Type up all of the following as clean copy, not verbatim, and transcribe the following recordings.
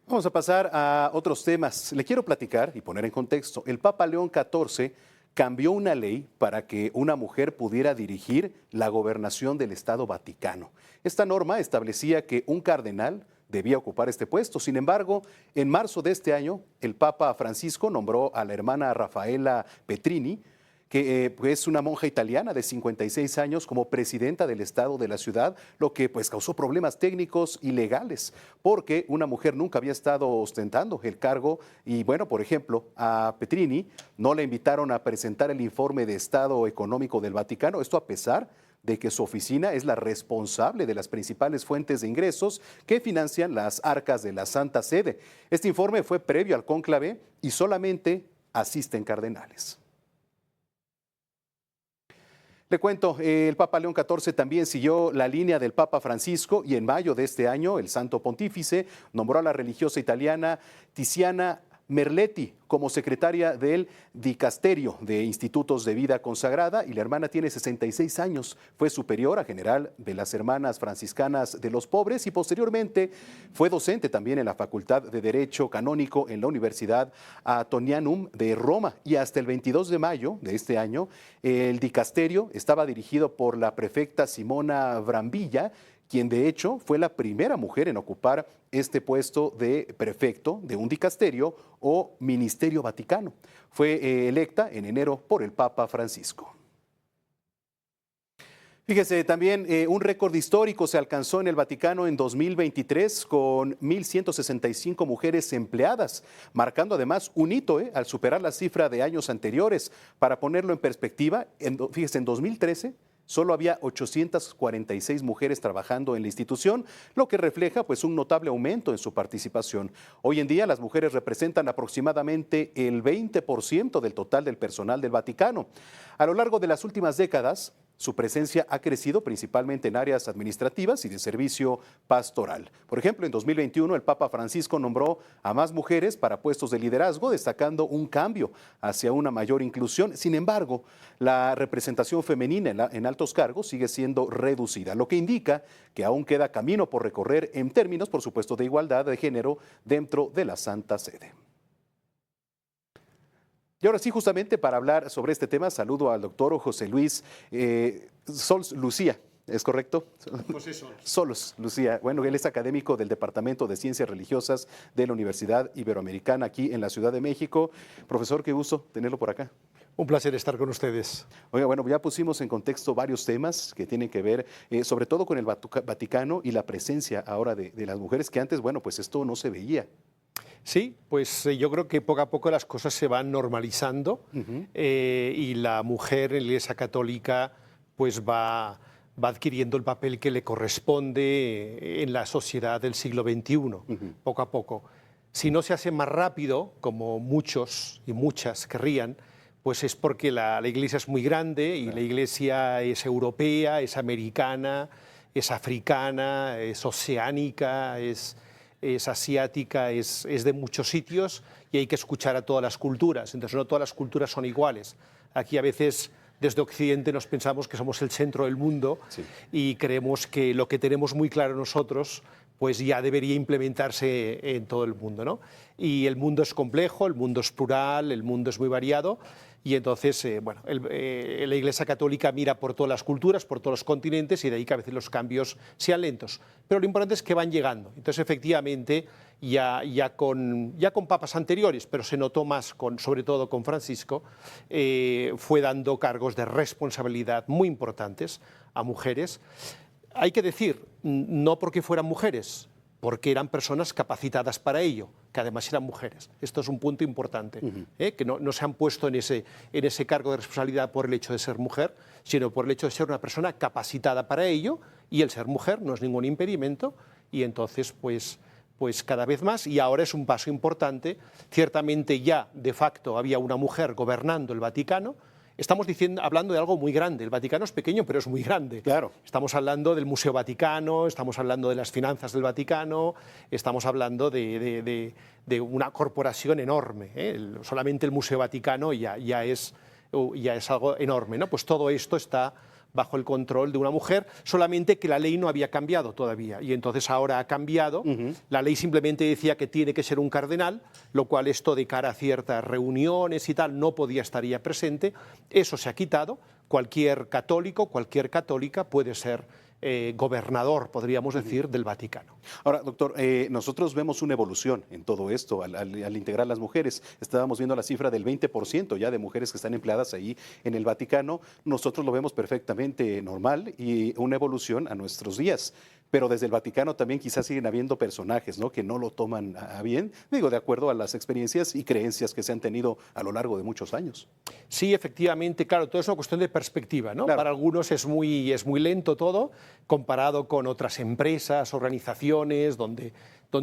Vamos a pasar a otros temas. Le quiero platicar y poner en contexto. El Papa León XIV cambió una ley para que una mujer pudiera dirigir la gobernación del Estado Vaticano. Esta norma establecía que un cardenal debía ocupar este puesto. Sin embargo, en marzo de este año, el Papa Francisco nombró a la hermana Rafaela Petrini, que es una monja italiana de 56 años, como presidenta del Estado de la ciudad, lo que pues causó problemas técnicos y legales, porque una mujer nunca había estado ostentando el cargo y bueno, por ejemplo, a Petrini no le invitaron a presentar el informe de estado económico del Vaticano, esto a pesar de que su oficina es la responsable de las principales fuentes de ingresos que financian las arcas de la Santa Sede. Este informe fue previo al cónclave y solamente asisten cardenales. Le cuento, el Papa León XIV también siguió la línea del Papa Francisco y en mayo de este año el Santo Pontífice nombró a la religiosa italiana Tiziana Merletti como secretaria del Dicasterio de Institutos de Vida Consagrada y la hermana tiene 66 años, fue superiora general de las Hermanas Franciscanas de los Pobres y posteriormente fue docente también en la Facultad de Derecho Canónico en la Universidad Antonianum de Roma y hasta el 22 de mayo de este año el Dicasterio estaba dirigido por la prefecta Simona Brambilla, quien de hecho fue la primera mujer en ocupar este puesto de prefecto de un dicasterio o ministerio vaticano. Fue electa en enero por el Papa Francisco. Fíjese, también un récord histórico se alcanzó en el Vaticano en 2023 con 1.165 mujeres empleadas, marcando además un hito al superar la cifra de años anteriores. Para ponerlo en perspectiva, fíjese, en 2013 solo había 846 mujeres trabajando en la institución, lo que refleja pues un notable aumento en su participación. Hoy en día las mujeres representan aproximadamente el 20% del total del personal del Vaticano. A lo largo de las últimas décadas, su presencia ha crecido principalmente en áreas administrativas y de servicio pastoral. Por ejemplo, en 2021 el Papa Francisco nombró a más mujeres para puestos de liderazgo, destacando un cambio hacia una mayor inclusión. Sin embargo, la representación femenina en altos cargos sigue siendo reducida, lo que indica que aún queda camino por recorrer en términos, por supuesto, de igualdad de género dentro de la Santa Sede. Y ahora sí, justamente para hablar sobre este tema, saludo al doctor José Luis Sols Lucía, ¿es correcto? José Sols. Sols Lucía. Bueno, él es académico del Departamento de Ciencias Religiosas de la Universidad Iberoamericana aquí en la Ciudad de México. Profesor, qué gusto tenerlo por acá. Un placer estar con ustedes. Oiga, bueno, ya pusimos en contexto varios temas que tienen que ver sobre todo con el Vaticano y la presencia ahora de las mujeres, que antes, bueno, pues esto no se veía. Sí, pues yo creo que poco a poco las cosas se van normalizando y la mujer en la Iglesia Católica pues va adquiriendo el papel que le corresponde en la sociedad del siglo XXI, poco a poco. Si no se hace más rápido, como muchos y muchas querrían, pues es porque la Iglesia es muy grande y la Iglesia es europea, es americana, es africana, es oceánica, es asiática, es de muchos sitios y hay que escuchar a todas las culturas. Entonces no todas las culturas son iguales. Aquí a veces desde Occidente nos pensamos que somos el centro del mundo y creemos que lo que tenemos muy claro nosotros pues ya debería implementarse en todo el mundo, ¿no? Y el mundo es complejo, el mundo es plural, el mundo es muy variado y entonces, la Iglesia Católica mira por todas las culturas, por todos los continentes y de ahí que a veces los cambios sean lentos. Pero lo importante es que van llegando. Entonces, efectivamente, ya con papas anteriores, pero se notó más, sobre todo con Francisco, fue dando cargos de responsabilidad muy importantes a mujeres. Hay que decir, no porque fueran mujeres, porque eran personas capacitadas para ello, que además eran mujeres. Esto es un punto importante, que no se han puesto en ese cargo de responsabilidad por el hecho de ser mujer, sino por el hecho de ser una persona capacitada para ello, y el ser mujer no es ningún impedimento, y entonces pues cada vez más, y ahora es un paso importante. Ciertamente ya de facto había una mujer gobernando el Vaticano. Estamos hablando de algo muy grande. El Vaticano es pequeño, pero es muy grande. Claro. Estamos hablando del Museo Vaticano, estamos hablando de las finanzas del Vaticano, estamos hablando de una corporación enorme. Solamente el Museo Vaticano ya es algo enorme, ¿no? Pues todo esto está bajo el control de una mujer, solamente que la ley no había cambiado todavía. Y entonces ahora ha cambiado. La ley simplemente decía que tiene que ser un cardenal, lo cual esto de cara a ciertas reuniones y tal no podía estar ya presente. Eso se ha quitado. Cualquier católico, cualquier católica puede ser gobernador, podríamos decir, del Vaticano. Ahora, doctor, nosotros vemos una evolución en todo esto al integrar las mujeres. Estábamos viendo la cifra del 20% ya de mujeres que están empleadas ahí en el Vaticano. Nosotros lo vemos perfectamente normal y una evolución a nuestros días. Pero desde el Vaticano también quizás siguen habiendo personajes, ¿no?, que no lo toman a bien, digo, de acuerdo a las experiencias y creencias que se han tenido a lo largo de muchos años. Sí, efectivamente, claro, todo es una cuestión de perspectiva, ¿no? Claro. Para algunos es muy lento todo, comparado con otras empresas, organizaciones, donde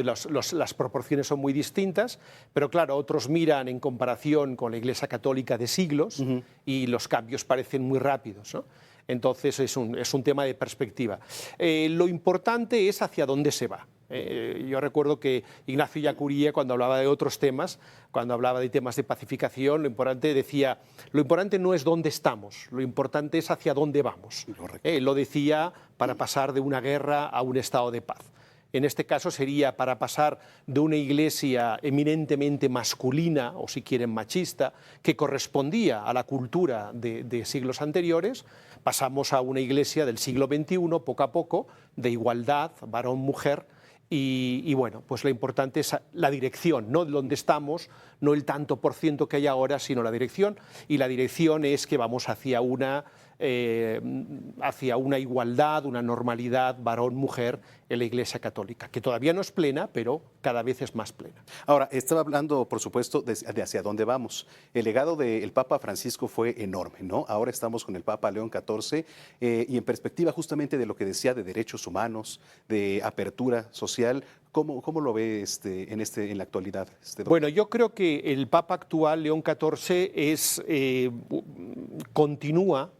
las proporciones son muy distintas, pero claro, otros miran en comparación con la Iglesia Católica de siglos y los cambios parecen muy rápidos, ¿no? Entonces es un tema de perspectiva. Lo importante es hacia dónde se va. Yo recuerdo que Ignacio Ellacuría, cuando hablaba de otros temas, cuando hablaba de temas de pacificación, lo importante decía, lo importante no es dónde estamos, lo importante es hacia dónde vamos. Lo decía para pasar de una guerra a un estado de paz. En este caso sería para pasar de una iglesia eminentemente masculina, o si quieren machista, que correspondía a la cultura de siglos anteriores, pasamos a una iglesia del siglo XXI, poco a poco, de igualdad, varón-mujer, y bueno, pues lo importante es la dirección, no dónde estamos, no el tanto por ciento que hay ahora, sino la dirección, y la dirección es que vamos hacia una igualdad, una normalidad varón-mujer en la Iglesia Católica, que todavía no es plena, pero cada vez es más plena. Ahora, estaba hablando, por supuesto, de hacia dónde vamos. El legado del Papa Francisco fue enorme, ¿no? Ahora estamos con el Papa León XIV y en perspectiva justamente de lo que decía de derechos humanos, de apertura social, ¿cómo lo ve en la actualidad? Bueno, yo creo que el Papa actual, León XIV, continúa,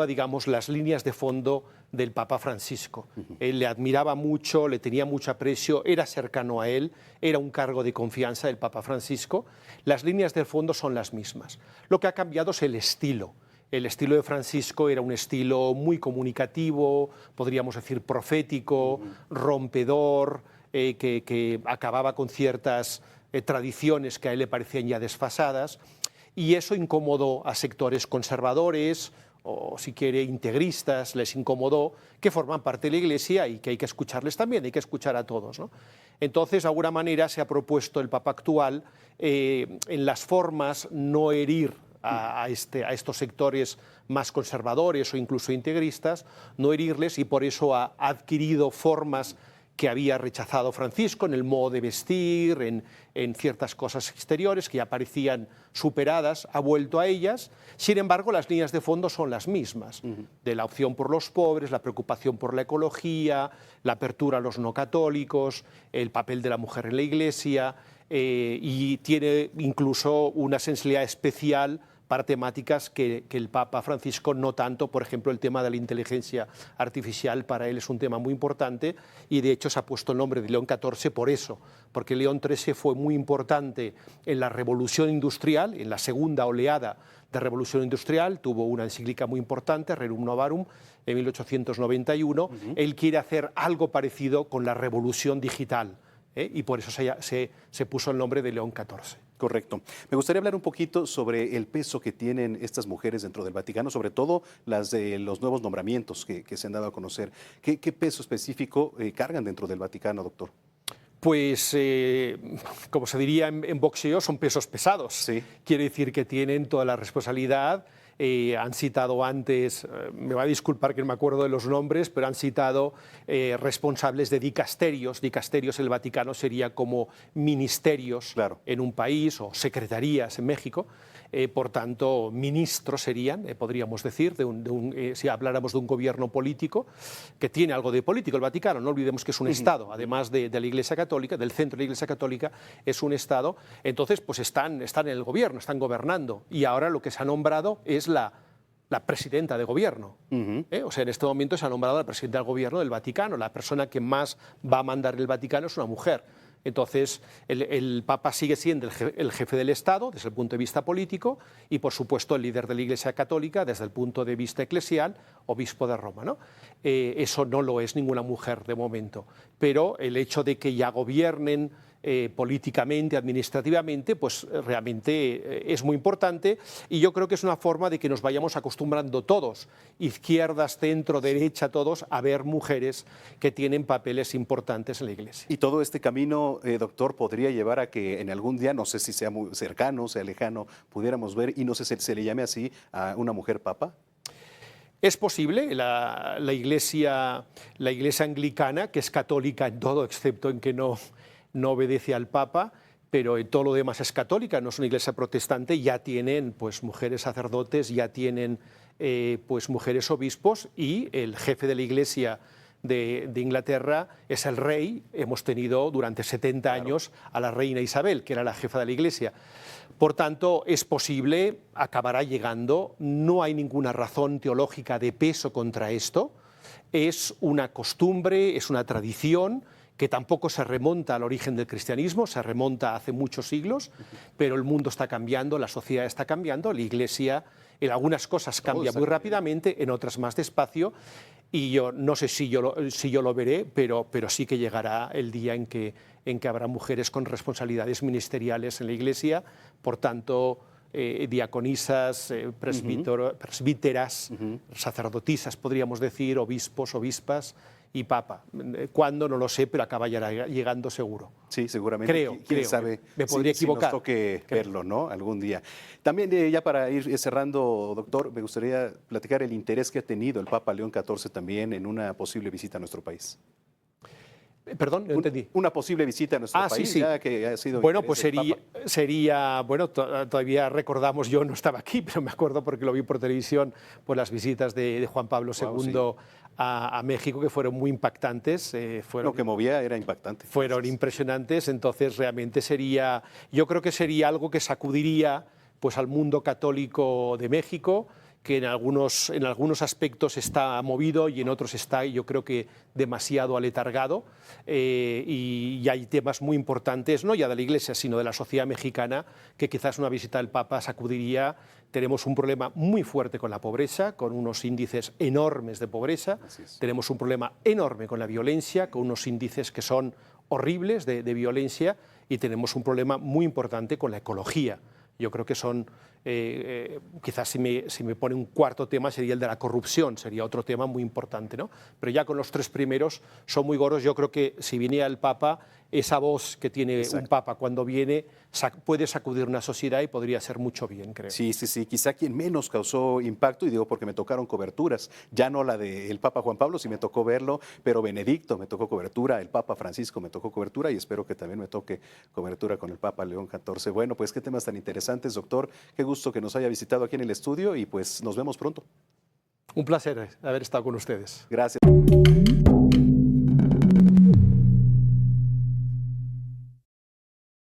digamos, las líneas de fondo del Papa Francisco. Él le admiraba mucho, le tenía mucho aprecio, era cercano a él, era un cargo de confianza del Papa Francisco. Las líneas de fondo son las mismas. Lo que ha cambiado es el estilo. El estilo de Francisco era un estilo muy comunicativo, podríamos decir profético, rompedor, que acababa con ciertas tradiciones que a él le parecían ya desfasadas, y eso incomodó a sectores conservadores, o si quiere integristas, les incomodó, que forman parte de la Iglesia y que hay que escucharles también, hay que escuchar a todos, ¿no? Entonces, de alguna manera, se ha propuesto el Papa actual en las formas no herir a estos sectores más conservadores o incluso integristas, no herirles, y por eso ha adquirido formas que había rechazado Francisco en el modo de vestir, en ciertas cosas exteriores que ya parecían superadas, ha vuelto a ellas. Sin embargo, las líneas de fondo son las mismas, de la opción por los pobres, la preocupación por la ecología, la apertura a los no católicos, el papel de la mujer en la Iglesia, y tiene incluso una sensibilidad especial para temáticas que el Papa Francisco no tanto. Por ejemplo, el tema de la inteligencia artificial para él es un tema muy importante, y de hecho se ha puesto el nombre de León XIV por eso, porque León XIII fue muy importante en la revolución industrial, en la segunda oleada de revolución industrial, tuvo una encíclica muy importante, Rerum Novarum, en 1891. Él quiere hacer algo parecido con la revolución digital, y por eso se puso el nombre de León XIV. Correcto. Me gustaría hablar un poquito sobre el peso que tienen estas mujeres dentro del Vaticano, sobre todo las de los nuevos nombramientos que se han dado a conocer. ¿Qué peso específico cargan dentro del Vaticano, doctor? Pues, como se diría en boxeo, son pesos pesados. Sí. Quiere decir que tienen toda la responsabilidad. Han citado antes, me va a disculpar que no me acuerdo de los nombres, pero han citado responsables de dicasterios. Dicasterios en el Vaticano sería como ministerios, claro, en un país, o secretarías en México. Por tanto, ministros serían, podríamos decir, si habláramos de un gobierno político, que tiene algo de político el Vaticano. No olvidemos que es un Estado, además de la Iglesia Católica, del centro de la Iglesia Católica, es un Estado. Entonces, pues están en el gobierno, están gobernando, y ahora lo que se ha nombrado es la presidenta de gobierno. O sea, en este momento se ha nombrado la presidenta del gobierno del Vaticano. La persona que más va a mandar el Vaticano es una mujer. Entonces, el Papa sigue siendo el jefe del Estado desde el punto de vista político y, por supuesto, el líder de la Iglesia Católica desde el punto de vista eclesial, obispo de Roma, ¿no? Eso no lo es ninguna mujer de momento, pero el hecho de que ya gobiernen políticamente, administrativamente, pues realmente es muy importante y yo creo que es una forma de que nos vayamos acostumbrando todos, izquierdas, centro, derecha, todos, a ver mujeres que tienen papeles importantes en la Iglesia. Y todo este camino, doctor, podría llevar a que en algún día, no sé si sea muy cercano, sea lejano, pudiéramos ver, y no sé si se le llame así, a una mujer papa. Es posible, la iglesia anglicana, que es católica en todo, excepto en que no obedece al Papa, pero en todo lo demás es católica, no es una iglesia protestante, ya tienen pues mujeres sacerdotes, ya tienen pues mujeres obispos y el jefe de la iglesia de Inglaterra es el rey. Hemos tenido durante 70 años a la reina Isabel, que era la jefa de la iglesia. Por tanto, es posible, acabará llegando, no hay ninguna razón teológica de peso contra esto, es una costumbre, es una tradición, que tampoco se remonta al origen del cristianismo, se remonta a hace muchos siglos, pero el mundo está cambiando, la sociedad está cambiando, la Iglesia en algunas cosas cambia muy rápidamente, en otras más despacio, y yo no sé si yo lo veré, pero sí que llegará el día en que habrá mujeres con responsabilidades ministeriales en la Iglesia, por tanto, diaconisas, presbíteras, sacerdotisas, podríamos decir, obispos, obispas, y Papa. ¿Cuándo? No lo sé, pero acaba llegando seguro. Sí, seguramente. ¿Quién sabe? Me podría equivocar. Si nos toque verlo, ¿no? Algún día. También, ya para ir cerrando, doctor, me gustaría platicar el interés que ha tenido el Papa León XIV también en una posible visita a nuestro país. Perdón, no entendí. Una posible visita a nuestro país, sí. Ya que ha sido. Bueno, pues sería, todavía recordamos, yo no estaba aquí, pero me acuerdo porque lo vi por televisión, pues las visitas de Juan Pablo II a México, que fueron muy impactantes. Lo que movía era impactante. Fueron impresionantes, entonces realmente yo creo que sería algo que sacudiría pues al mundo católico de México, que en algunos aspectos está movido y en otros está, yo creo que demasiado aletargado, y hay temas muy importantes, no ya de la Iglesia, sino de la sociedad mexicana, que quizás una visita del Papa sacudiría. Tenemos un problema muy fuerte con la pobreza, con unos índices enormes de pobreza. Tenemos un problema enorme con la violencia, con unos índices que son horribles de violencia, y tenemos un problema muy importante con la ecología. Yo creo que son, quizás si me pone un cuarto tema sería el de la corrupción, sería otro tema muy importante, ¿no? Pero ya con los tres primeros son muy gordos. Yo creo que si viniera el Papa, esa voz que tiene un Papa cuando viene puede sacudir una sociedad y podría hacer mucho bien, creo. Sí, quizá quien menos causó impacto, y digo porque me tocaron coberturas, ya no la del Papa Juan Pablo, sí me tocó verlo, pero Benedicto me tocó cobertura, el Papa Francisco me tocó cobertura y espero que también me toque cobertura con el Papa León XIV. Bueno, pues qué temas tan interesantes, doctor, qué gusto que nos haya visitado aquí en el estudio y pues nos vemos pronto. Un placer haber estado con ustedes. Gracias.